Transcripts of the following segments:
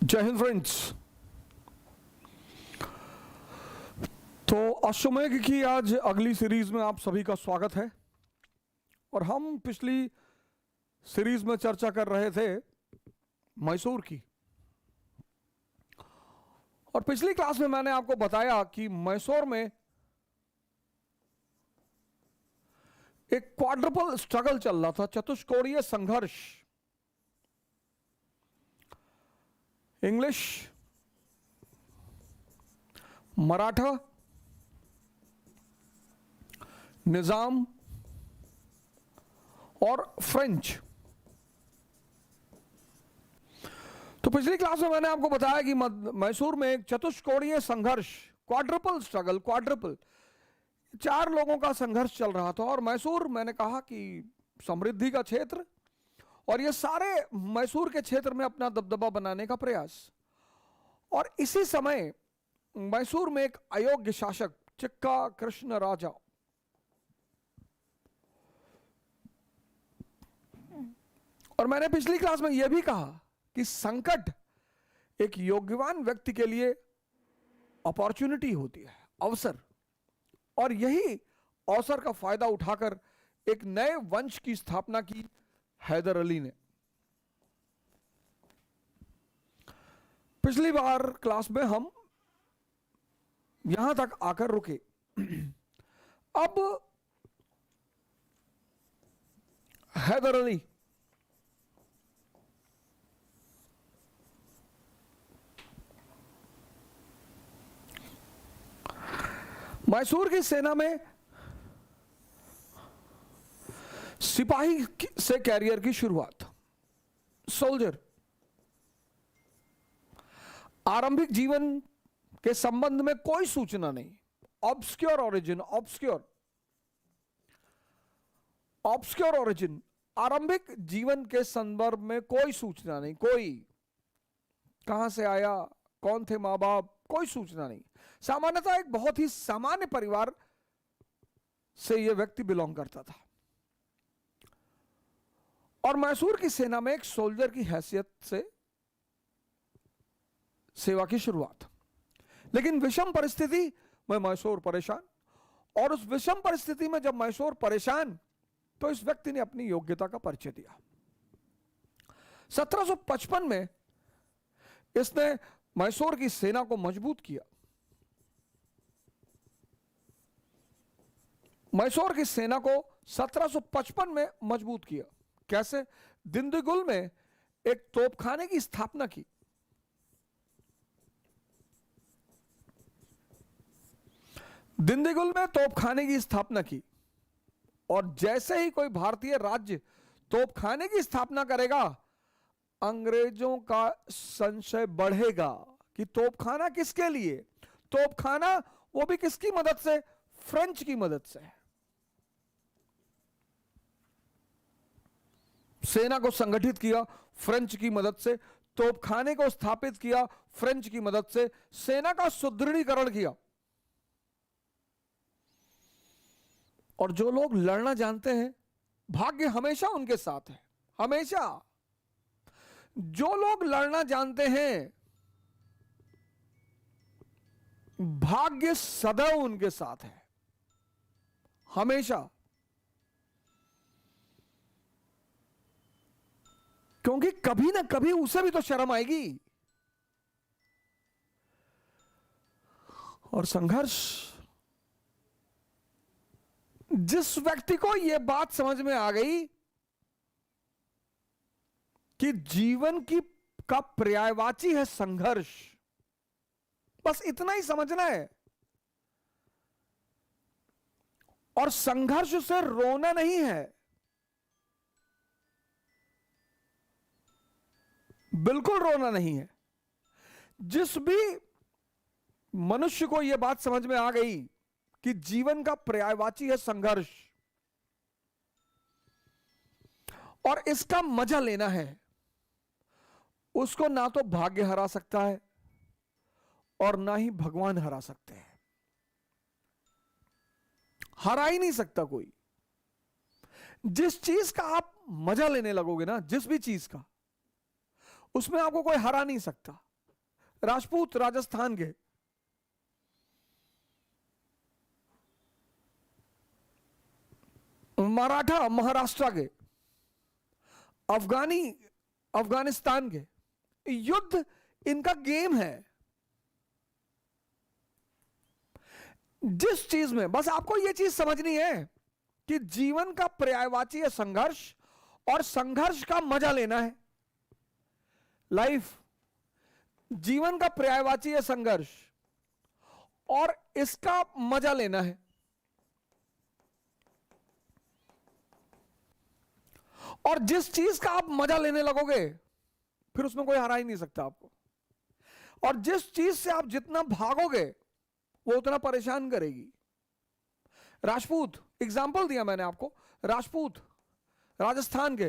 जय हिंद फ्रेंड्स। तो अश्वमेघ की आज अगली सीरीज में आप सभी का स्वागत है। और हम पिछली सीरीज में चर्चा कर रहे थे मैसूर की। और पिछली क्लास में मैंने आपको बताया कि मैसूर में एक क्वाड्रुपल स्ट्रगल चल रहा था, चतुष्कोणीय संघर्ष। इंग्लिश, मराठा, निजाम और फ्रेंच। तो पिछली क्लास में मैंने आपको बताया कि मैसूर में एक चतुष्कोणीय संघर्ष, क्वाड्रुपल स्ट्रगल, क्वाड्रुपल, 4 लोगों का संघर्ष चल रहा था। और मैसूर, मैंने कहा कि समृद्धि का क्षेत्र, और ये सारे मैसूर के क्षेत्र में अपना दबदबा बनाने का प्रयास। और इसी समय मैसूर में एक अयोग्य शासक, चिक्का कृष्ण राजा, और मैंने पिछली क्लास में यह भी कहा कि संकट एक योग्यवान व्यक्ति के लिए अपॉर्चुनिटी होती है, अवसर। और यही अवसर का फायदा उठाकर एक नए वंश की स्थापना की हैदर अली ने। पिछली बार क्लास में हम यहां तक आकर रुके। अब हैदर अली मैसूर की सेना में सिपाही से कैरियर की शुरुआत, सोल्जर। आरंभिक जीवन के संबंध में कोई सूचना नहीं, ऑब्सक्योर ओरिजिन, ऑब्सक्योर ओरिजिन, आरंभिक जीवन के संदर्भ में कोई सूचना नहीं। कोई कहां से आया, कौन थे मां बाप, कोई सूचना नहीं। सामान्यतः एक बहुत ही सामान्य परिवार से यह व्यक्ति बिलोंग करता था। और मैसूर की सेना में एक सोल्जर की हैसियत से सेवा की शुरुआत। लेकिन विषम परिस्थिति में मैसूर परेशान, और उस विषम परिस्थिति में जब मैसूर परेशान, तो इस व्यक्ति ने अपनी योग्यता का परिचय दिया। 1755 में इसने मैसूर की सेना को मजबूत किया। मैसूर की सेना को 1755 में मजबूत किया। कैसे? दिंदीगुल में एक तोपखाने की स्थापना की। दिंदीगुल में तोपखाने की स्थापना की। और जैसे ही कोई भारतीय राज्य तोपखाने की स्थापना करेगा, अंग्रेजों का संशय बढ़ेगा कि तोपखाना किसके लिए। तोपखाना वो भी किसकी मदद से? फ्रेंच की मदद से। सेना को संगठित किया फ्रेंच की मदद से, तोपखाने को स्थापित किया फ्रेंच की मदद से, सेना का सुदृढ़ीकरण किया। और जो लोग लड़ना जानते हैं, भाग्य हमेशा उनके साथ है। हमेशा जो लोग लड़ना जानते हैं, भाग्य सदैव उनके साथ है, हमेशा। क्योंकि कभी ना कभी उसे भी तो शर्म आएगी। और संघर्ष, जिस व्यक्ति को यह बात समझ में आ गई कि जीवन का पर्यायवाची है संघर्ष, बस इतना ही समझना है। और संघर्ष से रोना नहीं है, बिल्कुल रोना नहीं है। जिस भी मनुष्य को यह बात समझ में आ गई कि जीवन का पर्यायवाची है संघर्ष, और इसका मजा लेना है, उसको ना तो भाग्य हरा सकता है और ना ही भगवान हरा सकते हैं। हरा ही नहीं सकता कोई। जिस चीज का आप मजा लेने लगोगे ना, जिस भी चीज का, उसमें आपको कोई हरा नहीं सकता। राजपूत राजस्थान के, मराठा महाराष्ट्र के, अफगानी अफगानिस्तान के। युद्ध इनका गेम है। जिस चीज में बस आपको यह चीज समझनी है कि जीवन का पर्यायवाची है संघर्ष, और संघर्ष का मजा लेना है। लाइफ जीवन का पर्यायवाची है संघर्ष, और इसका मजा लेना है। और जिस चीज का आप मजा लेने लगोगे फिर उसमें कोई हरा ही नहीं सकता आपको। और जिस चीज से आप जितना भागोगे वो उतना परेशान करेगी। राजपूत एग्जाम्पल दिया मैंने आपको, राजपूत राजस्थान के।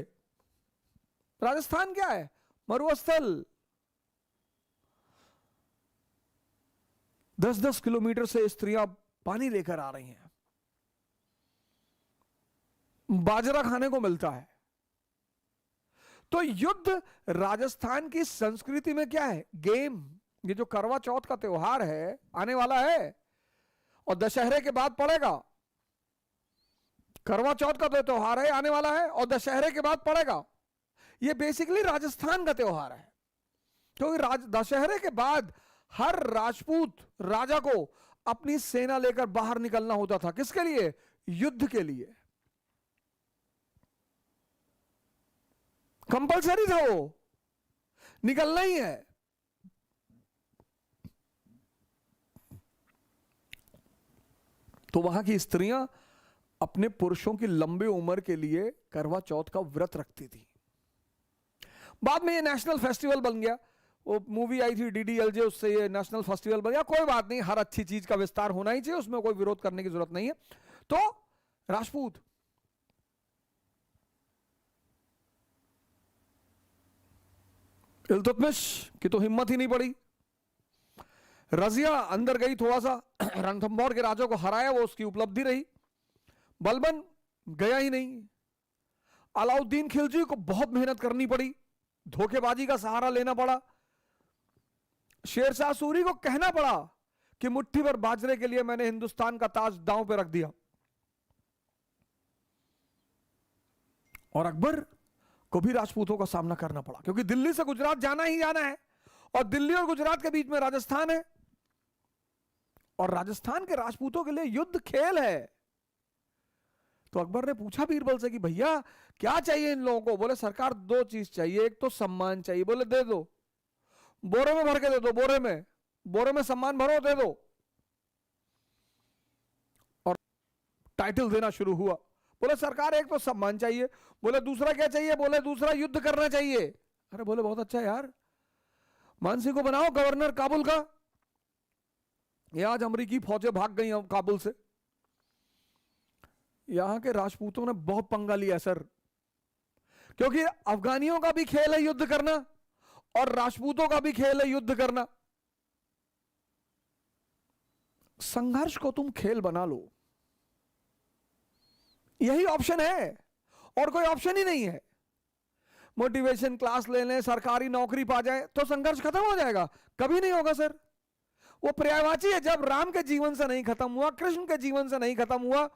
राजस्थान क्या है? मरुस्थल। 10-10 किलोमीटर से स्त्रियां पानी लेकर आ रही हैं, बाजरा खाने को मिलता है। तो युद्ध राजस्थान की संस्कृति में क्या है? गेम। ये जो करवा चौथ का त्योहार है आने वाला है, और दशहरे के बाद पड़ेगा। करवा चौथ का तो त्योहार है आने वाला है, और दशहरे के बाद पड़ेगा। ये बेसिकली राजस्थान का त्योहार है, क्योंकि दशहरे के बाद हर राजपूत राजा को अपनी सेना लेकर बाहर निकलना होता था। किसके लिए? युद्ध के लिए। कंपलसरी था, वो निकलना ही है। तो वहां की स्त्रियां अपने पुरुषों की लंबी उम्र के लिए करवा चौथ का व्रत रखती थी। बाद में ये नेशनल फेस्टिवल बन गया। वो मूवी आई थी DDLJ, उससे ये नेशनल फेस्टिवल बन गया। कोई बात नहीं, हर अच्छी चीज का विस्तार होना ही चाहिए, उसमें कोई विरोध करने की जरूरत नहीं है। तो राजपूत इल्तुतमिश की तो हिम्मत ही नहीं पड़ी। रजिया अंदर गई, थोड़ा सा रणथंभौर के राजा को हराया, वो उसकी उपलब्धि रही। बलबन गया ही नहीं। अलाउद्दीन खिलजी को बहुत मेहनत करनी पड़ी, धोखेबाजी का सहारा लेना पड़ा। शेरशाह सूरी को कहना पड़ा कि मुट्ठी भर बाजरे के लिए मैंने हिंदुस्तान का ताज दांव पे रख दिया। और अकबर को भी राजपूतों का सामना करना पड़ा, क्योंकि दिल्ली से गुजरात जाना ही जाना है, और दिल्ली और गुजरात के बीच में राजस्थान है, और राजस्थान के राजपूतों के लिए युद्ध खेल है। तो अकबर ने पूछा बीरबल से कि भैया क्या चाहिए इन लोगों को? बोले सरकार 2 चीज चाहिए, एक तो सम्मान चाहिए। बोले दे दो, बोरे में भर के दे दो, बोरे में सम्मान भरो, दे दो। और टाइटल देना शुरू हुआ। बोले सरकार एक तो सम्मान चाहिए। बोले दूसरा क्या चाहिए? बोले दूसरा युद्ध करना चाहिए। अरे बोले बहुत अच्छा यार, मानसी को बनाओ गवर्नर काबुल का। ये आज अमेरिकी फौजें भाग गई हैं काबुल से। यहां के राजपूतों ने बहुत पंगा लिया सर, क्योंकि अफगानियों का भी खेल है युद्ध करना, और राजपूतों का भी खेल है युद्ध करना। संघर्ष को तुम खेल बना लो, यही ऑप्शन है, और कोई ऑप्शन ही नहीं है। मोटिवेशन क्लास ले लें, सरकारी नौकरी पा जाए तो संघर्ष खत्म हो जाएगा? कभी नहीं होगा सर। वो पर्यायवाची है। जब राम के जीवन से नहीं खत्म हुआ, कृष्ण के जीवन से नहीं खत्म हुआ,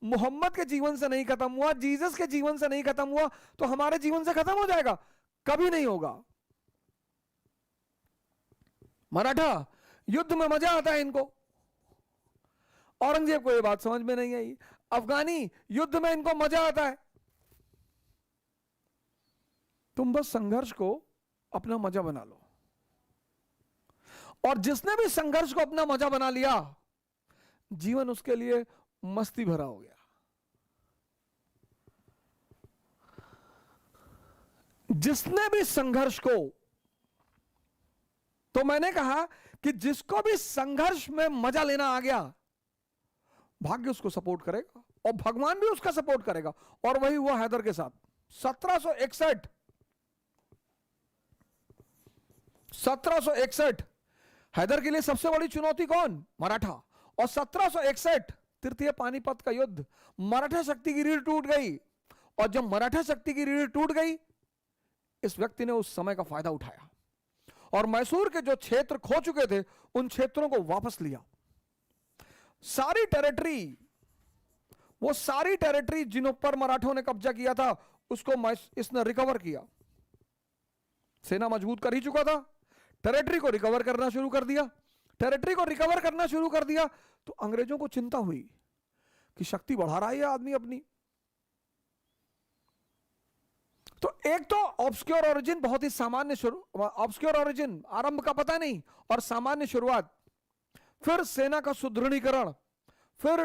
मोहम्मद के जीवन से नहीं खत्म हुआ, जीसस के जीवन से नहीं खत्म हुआ, तो हमारे जीवन से खत्म हो जाएगा? कभी नहीं होगा। मराठा युद्ध में मजा आता है इनको, औरंगजेब को यह बात समझ में नहीं आई। अफगानी युद्ध में इनको मजा आता है। तुम बस संघर्ष को अपना मजा बना लो, और जिसने भी संघर्ष को अपना मजा बना लिया, जीवन उसके लिए मस्ती भरा हो गया। जिसने भी संघर्ष को, तो मैंने कहा कि जिसको भी संघर्ष में मजा लेना आ गया, भाग्य उसको सपोर्ट करेगा और भगवान भी उसका सपोर्ट करेगा। और वही हुआ हैदर के साथ। 1761 हैदर के लिए सबसे बड़ी चुनौती कौन? मराठा। और 1761 तृतीय पानीपत का युद्ध, मराठा शक्ति की रीढ़ टूट गई। और जब मराठा शक्ति की रीढ़ टूट गई, इस व्यक्ति ने उस समय का फायदा उठाया और मैसूर के जो क्षेत्र खो चुके थे उन क्षेत्रों को वापस लिया। सारी टेरिटरी, वो सारी टेरिटरी जिन पर मराठों ने कब्जा किया था उसको इसने रिकवर किया। सेना मजबूत कर ही चुका था, टेरिटरी को रिकवर करना शुरू कर दिया। टेरिटरी को रिकवर करना शुरू कर दिया तो अंग्रेजों को चिंता हुई कि शक्ति बढ़ा रहा है ये आदमी अपनी। तो एक तो ऑब्सक्योर ओरिजिन, बहुत ही सामान्य ऑब्सक्योर ओरिजिन, आरंभ का पता नहीं, और सामान्य शुरुआत, फिर सेना का सुदृढ़ीकरण, फिर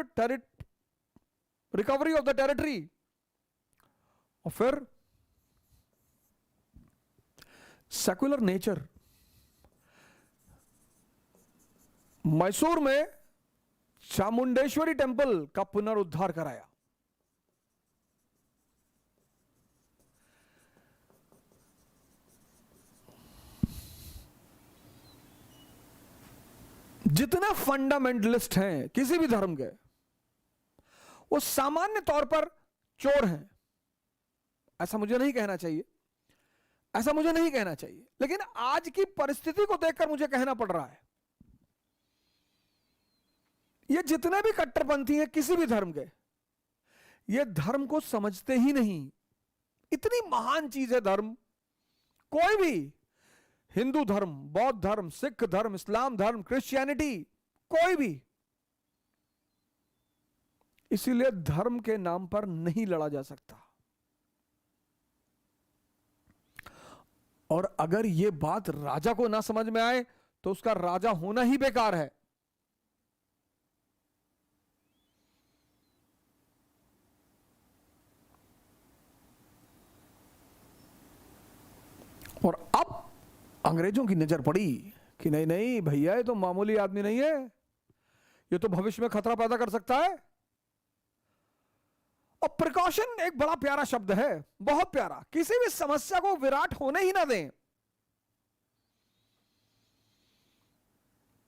रिकवरी ऑफ द टेरिटरी, और फिर सेक्युलर नेचर। मैसूर में चामुंडेश्वरी टेंपल का पुनरुद्धार कराया। जितने फंडामेंटलिस्ट हैं किसी भी धर्म के, वो सामान्य तौर पर चोर हैं। ऐसा मुझे नहीं कहना चाहिए, ऐसा मुझे नहीं कहना चाहिए, लेकिन आज की परिस्थिति को देखकर मुझे कहना पड़ रहा है। ये जितने भी कट्टरपंथी हैं किसी भी धर्म के, ये धर्म को समझते ही नहीं। इतनी महान चीज है धर्म। कोई भी हिंदू धर्म, बौद्ध धर्म, सिख धर्म, इस्लाम धर्म, क्रिश्चियनिटी, कोई भी, इसीलिए धर्म के नाम पर नहीं लड़ा जा सकता। और अगर यह बात राजा को ना समझ में आए तो उसका राजा होना ही बेकार है। और अब अंग्रेजों की नजर पड़ी कि नहीं नहीं भैया, ये तो मामूली आदमी नहीं है, ये तो भविष्य में खतरा पैदा कर सकता है। और प्रिकॉशन एक बड़ा प्यारा शब्द है, बहुत प्यारा। किसी भी समस्या को विराट होने ही ना दें।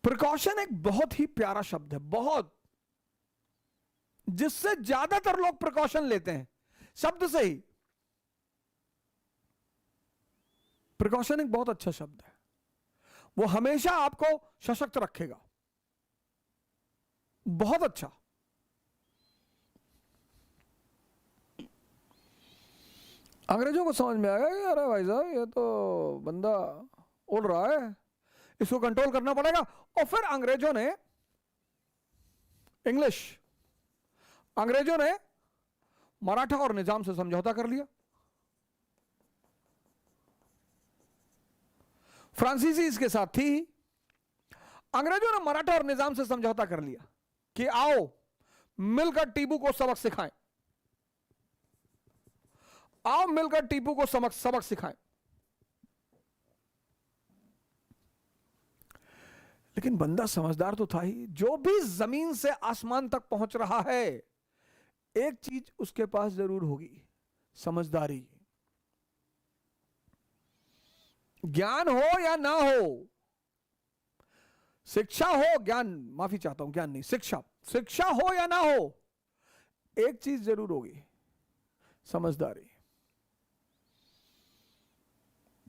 प्रिकॉशन एक बहुत ही प्यारा शब्द है, बहुत, जिससे ज्यादातर लोग प्रिकॉशन लेते हैं शब्द से ही। प्रिकॉशन एक बहुत अच्छा शब्द है, वो हमेशा आपको सशक्त रखेगा, बहुत अच्छा। अंग्रेजों को समझ में आया कि अरे भाई साहब, ये तो बंदा उड़ रहा है, इसको कंट्रोल करना पड़ेगा। और फिर अंग्रेजों ने मराठा और निजाम से समझौता कर लिया। फ्रांसीसी इसके साथ थी। अंग्रेजों ने मराठा और निजाम से समझौता कर लिया कि आओ मिलकर टीपू को सबक सिखाएं, आओ मिलकर टीपू को सबक सिखाएं। लेकिन बंदा समझदार तो था ही। जो भी जमीन से आसमान तक पहुंच रहा है, एक चीज उसके पास जरूर होगी, समझदारी। ज्ञान हो या ना हो, शिक्षा हो, ज्ञान, माफी चाहता हूं, ज्ञान नहीं, शिक्षा हो या ना हो, एक चीज जरूर होगी, समझदारी।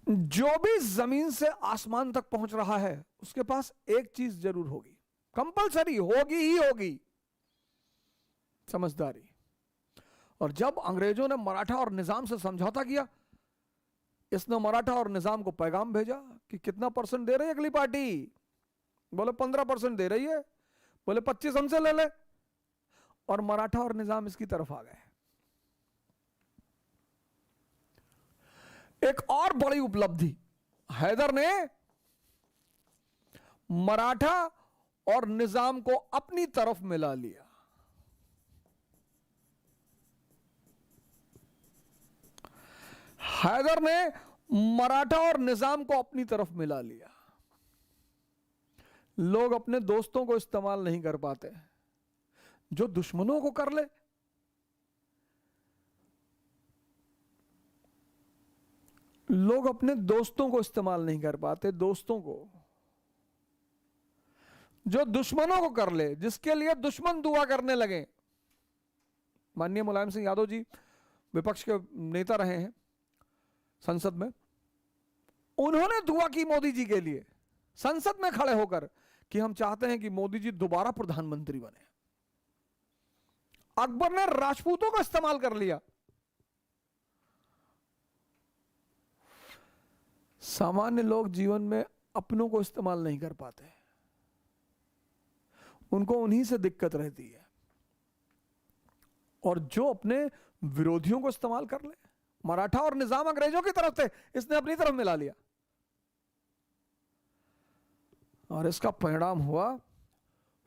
जो भी जमीन से आसमान तक पहुंच रहा है उसके पास एक चीज जरूर होगी, कंपलसरी होगी ही होगी, समझदारी। और जब अंग्रेजों ने मराठा और निजाम से समझौता किया, इसने मराठा और निजाम को पैगाम भेजा कि कितना परसेंट दे रही है अगली पार्टी। बोले 15% दे रही है, बोले 25 हमसे ले ले। और मराठा और निजाम इसकी तरफ आ गए। एक और बड़ी उपलब्धि, हैदर ने मराठा और निजाम को अपनी तरफ मिला लिया। हैदर ने मराठा और निजाम को अपनी तरफ मिला लिया। लोग अपने दोस्तों को इस्तेमाल नहीं कर पाते, जो दुश्मनों को कर ले। लोग अपने दोस्तों को इस्तेमाल नहीं कर पाते, दोस्तों को, जो दुश्मनों को कर ले, जिसके लिए दुश्मन दुआ करने लगे। माननीय मुलायम सिंह यादव जी विपक्ष के नेता रहे हैं संसद में, उन्होंने दुआ की मोदी जी के लिए संसद में खड़े होकर कि हम चाहते हैं कि मोदी जी दोबारा प्रधानमंत्री बने। अकबर ने राजपूतों का इस्तेमाल कर लिया। सामान्य लोग जीवन में अपनों को इस्तेमाल नहीं कर पाते, उनको उन्हीं से दिक्कत रहती है। और जो अपने विरोधियों को इस्तेमाल कर ले, मराठा और निजाम अंग्रेजों की तरफ थे, इसने अपनी तरफ मिला लिया और इसका परिणाम हुआ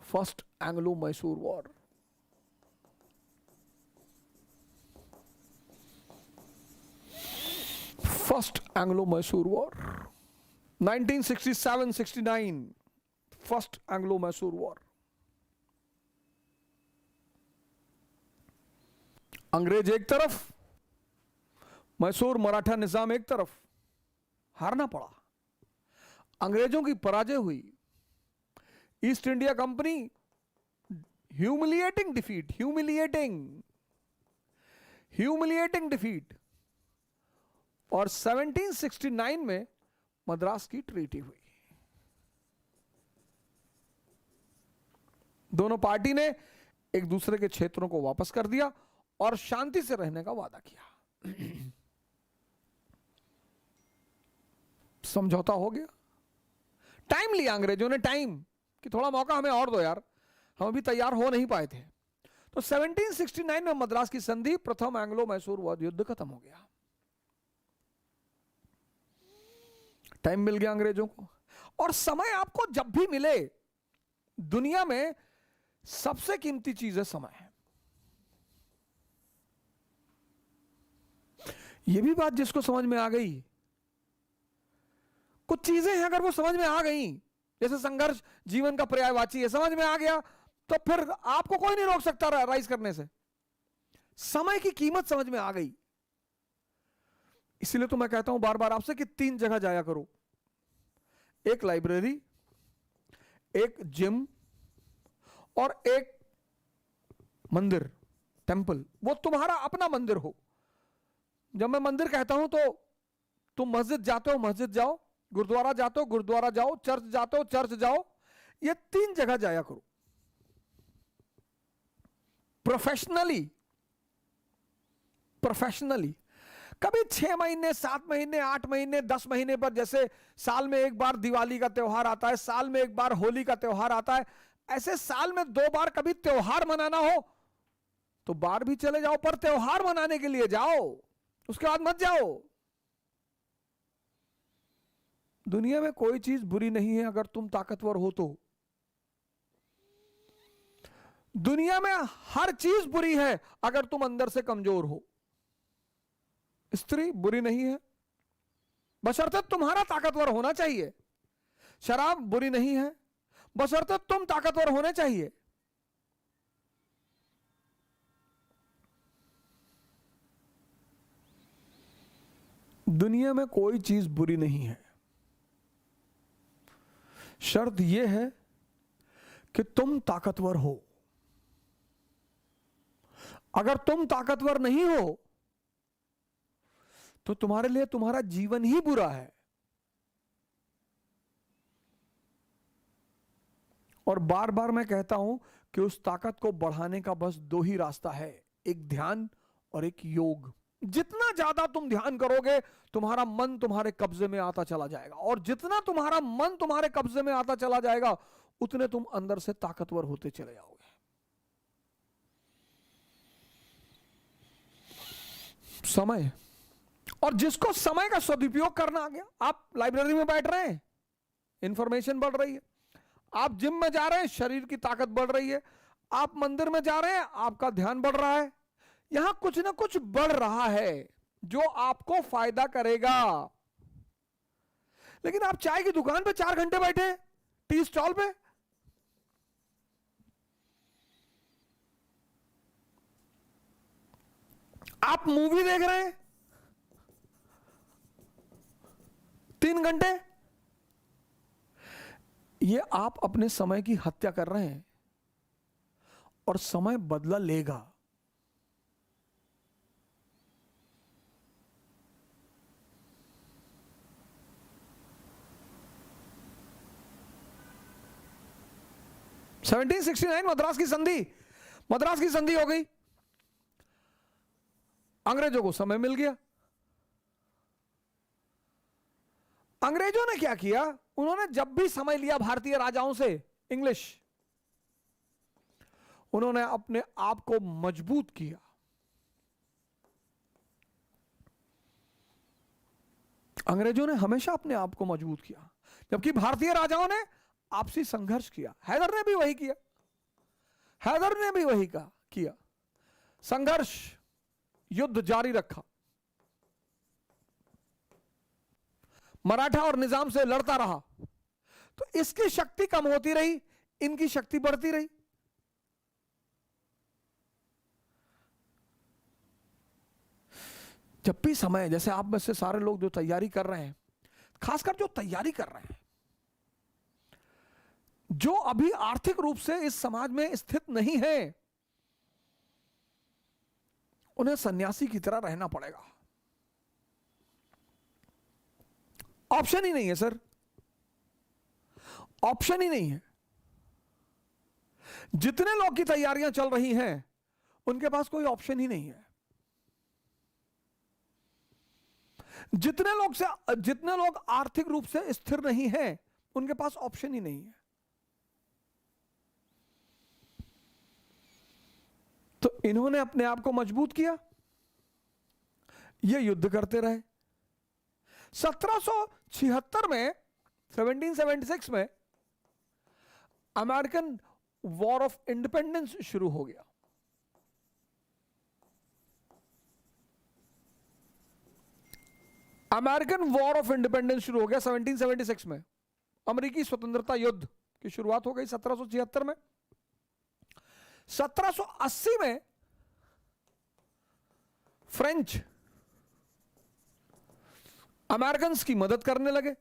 first Anglo Mysore war. First Anglo Mysore war 1967-69, first Anglo Mysore war. अंग्रेज एक तरफ, मैसूर मराठा निजाम एक तरफ। हारना पड़ा, अंग्रेजों की पराजय हुई। East India company, humiliating defeat, humiliating defeat. और 1769 में मद्रास की ट्रीटी हुई। दोनों पार्टी ने एक दूसरे के क्षेत्रों को वापस कर दिया और शांति से रहने का वादा किया। समझौता हो गया। टाइम लिया अंग्रेजों ने, टाइम कि थोड़ा मौका हमें और दो यार, हम अभी तैयार हो नहीं पाए थे। तो 1769 में मद्रास की संधि, प्रथम एंग्लो मैसूर युद्ध खत्म हो गया। टाइम मिल गया अंग्रेजों को। और समय आपको जब भी मिले, दुनिया में सबसे कीमती चीज है समय है। यह भी बात जिसको समझ में आ गई, कुछ चीजें हैं अगर वो समझ में आ गई, जैसे संघर्ष जीवन का पर्यायवाची है, समझ में आ गया तो फिर आपको कोई नहीं रोक सकता राइज करने से। समय की कीमत समझ में आ गई। इसलिए तो मैं कहता हूं बार बार आपसे कि 3 जगह जाया करो, एक लाइब्रेरी, एक जिम और एक मंदिर, टेंपल। वो तुम्हारा अपना मंदिर हो। जब मैं मंदिर कहता हूं तो तुम मस्जिद जाते हो, मस्जिद जाओ, गुरुद्वारा जाते हो, गुरुद्वारा जाओ, चर्च जाते हो, चर्च जाओ। ये 3 जगह जाया करो। प्रोफेशनली कभी 6 महीने, 7 महीने, 8 महीने, 10 महीने पर, जैसे साल में एक बार दिवाली का त्योहार आता है, साल में एक बार होली का त्योहार आता है, ऐसे साल में 2 बार कभी त्योहार मनाना हो तो बाहर भी चले जाओ, पर त्योहार मनाने के लिए जाओ, उसके बाद मत जाओ। दुनिया में कोई चीज बुरी नहीं है अगर तुम ताकतवर हो तो। दुनिया में हर चीज बुरी है अगर तुम अंदर से कमजोर हो। स्त्री बुरी नहीं है बशर्ते तुम्हारा ताकतवर होना चाहिए। शराब बुरी नहीं है बशर्ते तुम ताकतवर होने चाहिए। दुनिया में कोई चीज बुरी नहीं है, शर्त यह है कि तुम ताकतवर हो। अगर तुम ताकतवर नहीं हो तो तुम्हारे लिए तुम्हारा जीवन ही बुरा है। और बार बार मैं कहता हूं कि उस ताकत को बढ़ाने का बस 2 ही रास्ता है, एक ध्यान और एक योग। जितना ज्यादा तुम ध्यान करोगे, तुम्हारा मन तुम्हारे कब्जे में आता चला जाएगा, और जितना तुम्हारा मन तुम्हारे कब्जे में आता चला जाएगा, उतने तुम अंदर से ताकतवर होते चले जाओगे। समय, और जिसको समय का सदुपयोग करना आ गया, आप लाइब्रेरी में बैठ रहे हैं, इंफॉर्मेशन बढ़ रही है। आप जिम में जा रहे हैं, शरीर की ताकत बढ़ रही है। आप मंदिर में जा रहे हैं, आपका ध्यान बढ़ रहा है। यहां कुछ ना कुछ बढ़ रहा है जो आपको फायदा करेगा। लेकिन आप चाय की दुकान पे 4 घंटे बैठे, टी स्टॉल पे, आप मूवी देख रहे हैं 3 घंटे, ये आप अपने समय की हत्या कर रहे हैं, और समय बदला लेगा। 1769 मद्रास की संधि, मद्रास की संधि हो गई, अंग्रेजों को समय मिल गया। अंग्रेजों ने क्या किया, उन्होंने जब भी समय लिया भारतीय राजाओं से, इंग्लिश, उन्होंने अपने आप को मजबूत किया। अंग्रेजों ने हमेशा अपने आप को मजबूत किया, जबकि भारतीय राजाओं ने आपसी संघर्ष किया। हैदर ने भी वही किया, हैदर ने भी वही किया, संघर्ष, युद्ध जारी रखा, मराठा और निजाम से लड़ता रहा। तो इसकी शक्ति कम होती रही, इनकी शक्ति बढ़ती रही। जब भी समय, जैसे आप में से सारे लोग जो तैयारी कर रहे हैं, खासकर जो तैयारी कर रहे हैं, जो अभी आर्थिक रूप से इस समाज में स्थित नहीं है, उन्हें सन्यासी की तरह रहना पड़ेगा। ऑप्शन ही नहीं है सर, ऑप्शन ही नहीं है। जितने लोग की तैयारियां चल रही हैं, उनके पास कोई ऑप्शन ही नहीं है। जितने लोग आर्थिक रूप से स्थिर नहीं हैं, उनके पास ऑप्शन ही नहीं है। तो इन्होंने अपने आप को मजबूत किया, ये युद्ध करते रहे। 1776 में, 1776 में अमेरिकन वॉर ऑफ इंडिपेंडेंस शुरू हो गया। अमेरिकन वॉर ऑफ इंडिपेंडेंस शुरू हो गया 1776 में। अमेरिकी स्वतंत्रता युद्ध की शुरुआत हो गई 1776 में। 1780 में फ्रेंच अमेरिकन की मदद करने लगे।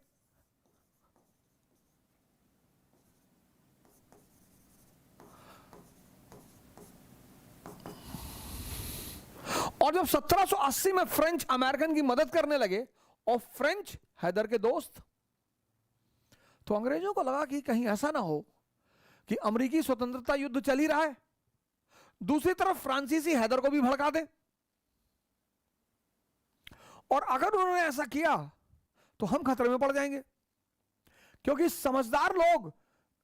और जब 1780 में फ्रेंच अमेरिकन की मदद करने लगे, और फ्रेंच हैदर के दोस्त, तो अंग्रेजों को लगा कि कहीं ऐसा ना हो कि अमेरिकी स्वतंत्रता युद्ध चल ही रहा है, दूसरी तरफ फ्रांसीसी हैदर को भी भड़का दे। और अगर उन्होंने ऐसा किया तो हम खतरे में पड़ जाएंगे, क्योंकि समझदार लोग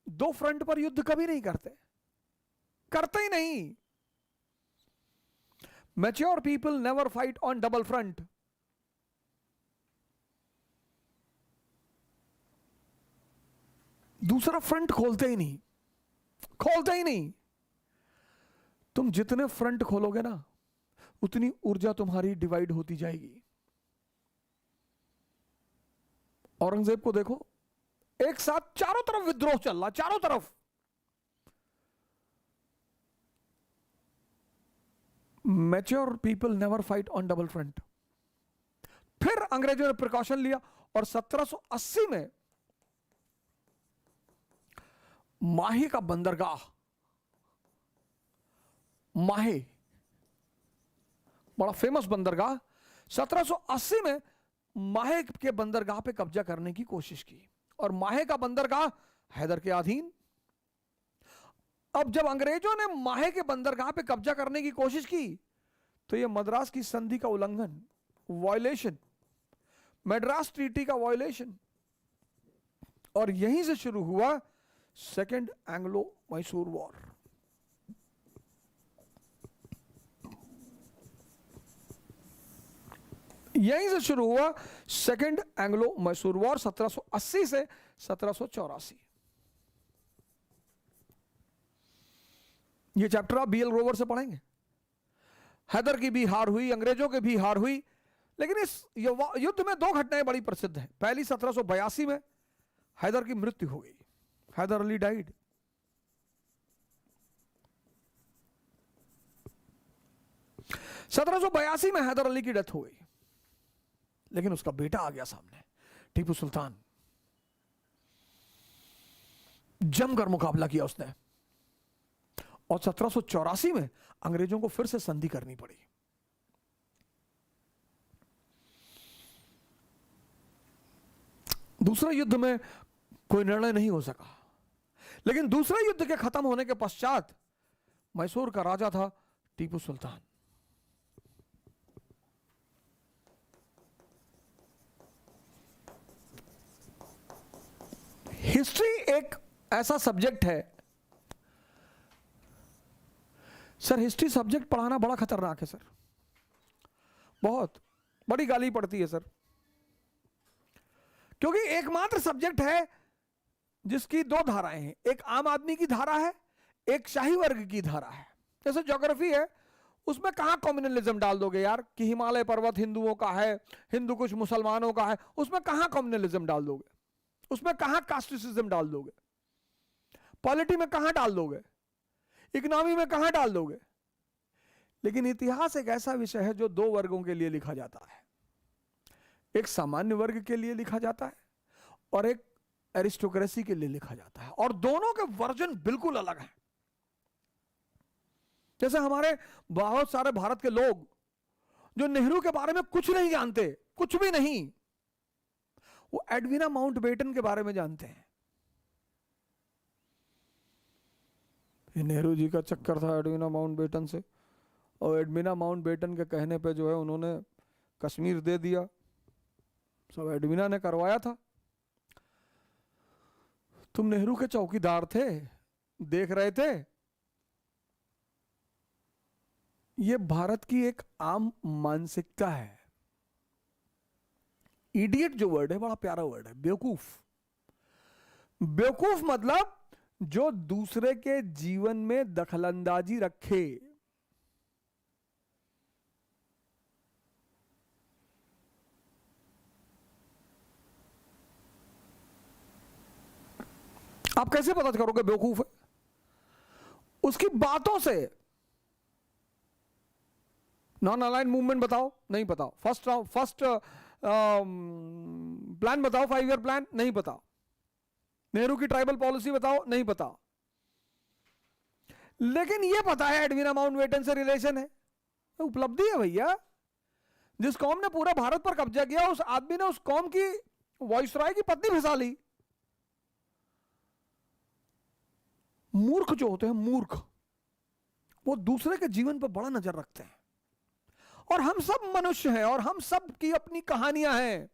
दो फ्रंट पर युद्ध कभी नहीं करते ही नहीं। Mature people never fight on double front. दूसरा फ्रंट खोलते ही नहीं। तुम जितने फ्रंट खोलोगे ना, उतनी ऊर्जा तुम्हारी डिवाइड होती जाएगी। औरंगजेब को देखो, एक साथ चारों तरफ विद्रोह चल रहा, चारों तरफ। Mature people never fight on double front. फिर अंग्रेजों ने प्रिकॉशन लिया, और 1780 में माहे का बंदरगाह, माहे बड़ा फेमस बंदरगाह, 1780 में माहे के बंदरगाह पे कब्जा करने की कोशिश की, और माहे का बंदरगाह हैदर के अधीन। अब जब अंग्रेजों ने माहे के बंदरगाह पे कब्जा करने की कोशिश की, तो यह मद्रास की संधि का उल्लंघन, वायलेशन, मद्रास ट्रीटी का वायलेशन, और यहीं से शुरू हुआ सेकेंड एंग्लो मैसूर वॉर। यहीं से शुरू हुआ सेकेंड एंग्लो मैसूर वॉर, 1780 से 1784। ये चैप्टर आप बीएल ग्रोवर से पढ़ेंगे। हैदर की भी हार हुई, अंग्रेजों की भी हार हुई, लेकिन इस युद्ध में दो घटनाएं बड़ी प्रसिद्ध हैं। पहली 1782 में हैदर की मृत्यु हो गई, हैदर अली डाइड। (1782) में हैदर अली की डेथ हो गई, लेकिन उसका बेटा आ गया सामने, टीपू सुल्तान। जमकर मुकाबला किया उसने, और 1784 में अंग्रेजों को फिर से संधि करनी पड़ी। दूसरे युद्ध में कोई निर्णय नहीं हो सका, लेकिन दूसरे युद्ध के खत्म होने के पश्चात मैसूर का राजा था टीपू सुल्तान। हिस्ट्री एक ऐसा सब्जेक्ट है सर, हिस्ट्री सब्जेक्ट पढ़ाना बड़ा खतरनाक है सर, बहुत बड़ी गाली पड़ती है सर, क्योंकि एकमात्र सब्जेक्ट है जिसकी दो धाराएं हैं, एक आम आदमी की धारा है, एक शाही वर्ग की धारा है। जैसे ज्योग्राफी है, उसमें कहां कम्युनलिज्म डाल दोगे यार कि हिमालय पर्वत हिंदुओं का है, हिंदू कुछ मुसलमानों का है, उसमें कहां कम्युनलिज्म डाल दोगे, उसमें कहां कास्टिसिज्म डाल दोगे, पॉलिटी में कहां डाल दोगे, इकोनॉमी में कहां डाल दोगे। लेकिन इतिहास एक ऐसा विषय है जो दो वर्गों के लिए लिखा जाता है, एक सामान्य वर्ग के लिए लिखा जाता है और एक एरिस्टोक्रेसी के लिए लिखा जाता है, और दोनों के वर्जन बिल्कुल अलग हैं। जैसे हमारे बहुत सारे भारत के लोग जो नेहरू के बारे में कुछ नहीं जानते, कुछ भी नहीं, वो एडविना माउंटबेटन के बारे में जानते हैं। ये नेहरू जी का चक्कर था एडविना माउंटबेटन से, और एडविना माउंटबेटन के कहने पे जो है उन्होंने कश्मीर दे दिया, सब एडविना ने करवाया था। तुम नेहरू के चौकीदार थे, देख रहे थे। ये भारत की एक आम मानसिकता है। इडियट जो वर्ड है बड़ा प्यारा वर्ड है, बेवकूफ। बेवकूफ मतलब जो दूसरे के जीवन में दखलंदाजी रखे। आप कैसे पता करोगे बेवकूफ है? उसकी बातों से। नॉन अलाइंड मूवमेंट बताओ, नहीं बताओ। फर्स्ट प्लान बताओ, 5 ईयर प्लान, नहीं पता। नेहरू की ट्राइबल पॉलिसी बताओ, नहीं पता। लेकिन यह पता है एडविना माउंटबेटन से रिलेशन है। उपलब्धि है भैया। जिस कौम ने पूरा भारत पर कब्जा किया, उस आदमी ने उस कौम की वाइसरॉय की पत्नी फंसा ली। मूर्ख जो होते हैं, मूर्ख, वो दूसरे के जीवन पर बड़ा नजर रखते हैं। और हम सब मनुष्य हैं और हम सब की अपनी कहानियां हैं।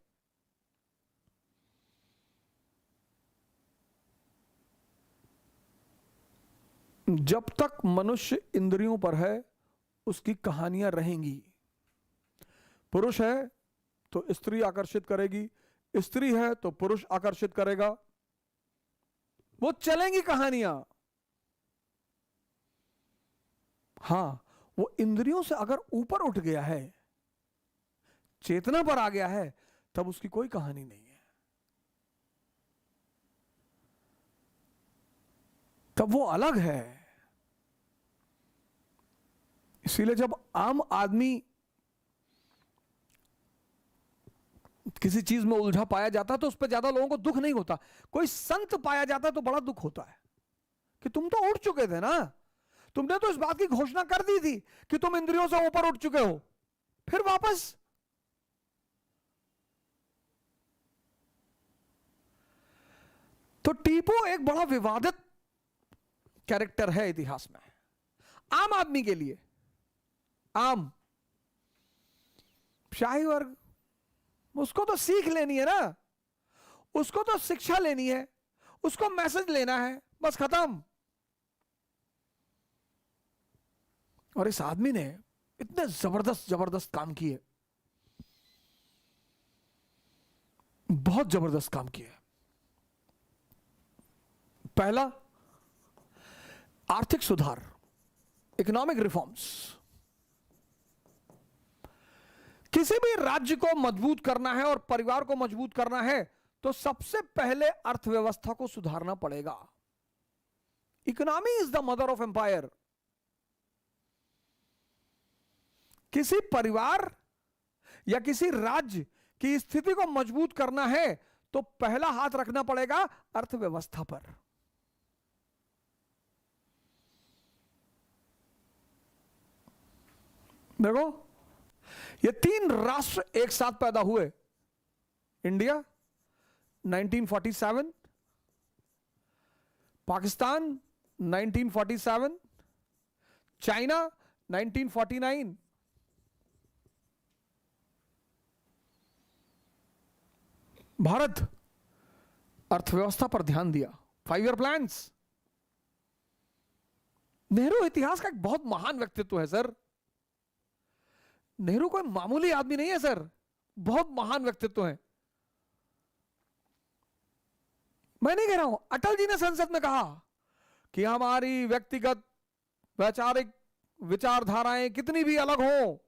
जब तक मनुष्य इंद्रियों पर है, उसकी कहानियां रहेंगी। पुरुष है तो स्त्री आकर्षित करेगी, स्त्री है तो पुरुष आकर्षित करेगा, वो चलेंगी कहानियां। हां, वो इंद्रियों से अगर ऊपर उठ गया है, चेतना पर आ गया है, तब उसकी कोई कहानी नहीं है, तब वो अलग है। इसीलिए जब आम आदमी किसी चीज में उलझा पाया जाता है तो उस पर ज्यादा लोगों को दुख नहीं होता। कोई संत पाया जाता है तो बड़ा दुख होता है कि तुम तो उठ चुके थे ना, तुमने तो इस बात की घोषणा कर दी थी कि तुम इंद्रियों से ऊपर उठ चुके हो, फिर वापस। तो टीपू एक बड़ा विवादित कैरेक्टर है इतिहास में, आम आदमी के लिए। आम शाही वर्ग, उसको तो सीख लेनी है ना, उसको तो शिक्षा लेनी है, उसको मैसेज लेना है, बस खत्म। और इस आदमी ने इतने जबरदस्त जबरदस्त काम किए, बहुत जबरदस्त काम किए। पहला, आर्थिक सुधार, इकोनॉमिक रिफॉर्म्स। किसी भी राज्य को मजबूत करना है और परिवार को मजबूत करना है तो सबसे पहले अर्थव्यवस्था को सुधारना पड़ेगा। Economy is the mother of empire. किसी परिवार या किसी राज्य की स्थिति को मजबूत करना है तो पहला हाथ रखना पड़ेगा अर्थव्यवस्था पर। देखो, ये 3 राष्ट्र एक साथ पैदा हुए। India 1947, Pakistan 1947, China 1949। भारत अर्थव्यवस्था पर ध्यान दिया, 5 ईयर प्लान्स। नेहरू इतिहास का एक बहुत महान व्यक्तित्व है सर। नेहरू कोई मामूली आदमी नहीं है सर, बहुत महान व्यक्तित्व है। मैं नहीं कह रहा हूं, अटल जी ने संसद में कहा कि हमारी व्यक्तिगत वैचारिक विचारधाराएं कितनी भी अलग हो,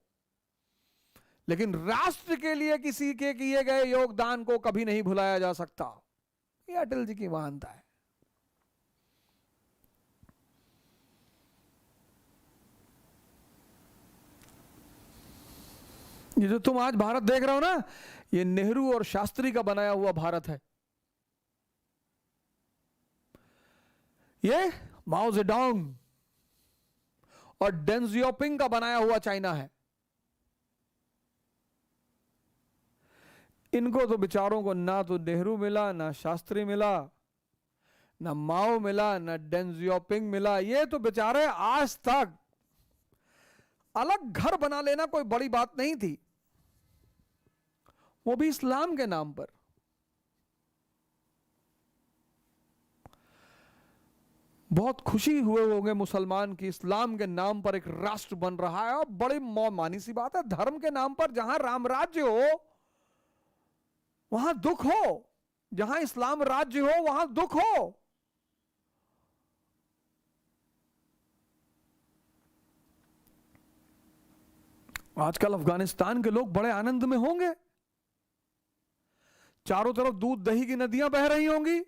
लेकिन राष्ट्र के लिए किसी के किए गए योगदान को कभी नहीं भुलाया जा सकता। ये अटल जी की महानता है। ये जो तुम आज भारत देख रहे हो ना, ये नेहरू और शास्त्री का बनाया हुआ भारत है। ये माओ जेडोंग और डेंग जियाओपिंग का बनाया हुआ चाइना है। इनको तो बेचारों को ना तो नेहरू मिला, ना शास्त्री मिला, ना माओ मिला, ना डेंग जियाओपिंग मिला। ये तो बेचारे आज तक, अलग घर बना लेना कोई बड़ी बात नहीं थी, वो भी इस्लाम के नाम पर। बहुत खुशी हुए होंगे मुसलमान की इस्लाम के नाम पर एक राष्ट्र बन रहा है। और बड़ी मानी सी बात है, धर्म के नाम पर जहां राम राज्य हो वहां दुख हो, जहां इस्लाम राज्य हो वहां दुख हो। आजकल अफगानिस्तान के लोग बड़े आनंद में होंगे, चारों तरफ दूध दही की नदियां बह रही होंगी,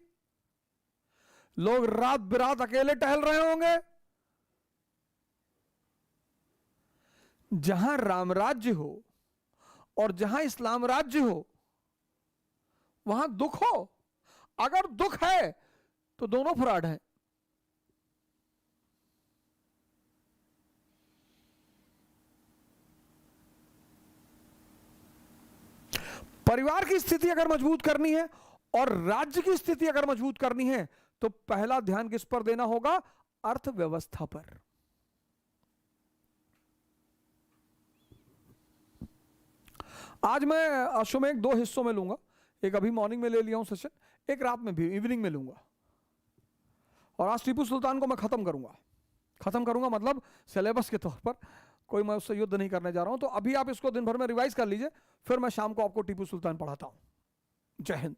लोग रात बिरात अकेले टहल रहे होंगे। जहां राम राज्य हो और जहां इस्लाम राज्य हो वहां दुख हो। अगर दुख है तो दोनों फ्रॉड हैं। परिवार की स्थिति अगर मजबूत करनी है और राज्य की स्थिति अगर मजबूत करनी है तो पहला ध्यान किस पर देना होगा? अर्थव्यवस्था पर। आज मैं अश्वमेध 2 हिस्सों में लूंगा। एक अभी मॉर्निंग में ले लिया हूं सेशन, एक रात में भी इवनिंग में लूंगा। और आज टीपू सुल्तान को मैं खत्म करूंगा मतलब सिलेबस के तौर पर। कोई मैं उससे युद्ध नहीं करने जा रहा हूं। तो अभी आप इसको दिन भर में रिवाइज कर लीजिए, फिर मैं शाम को आपको टीपू सुल्तान पढ़ाता हूं। जय हिंद।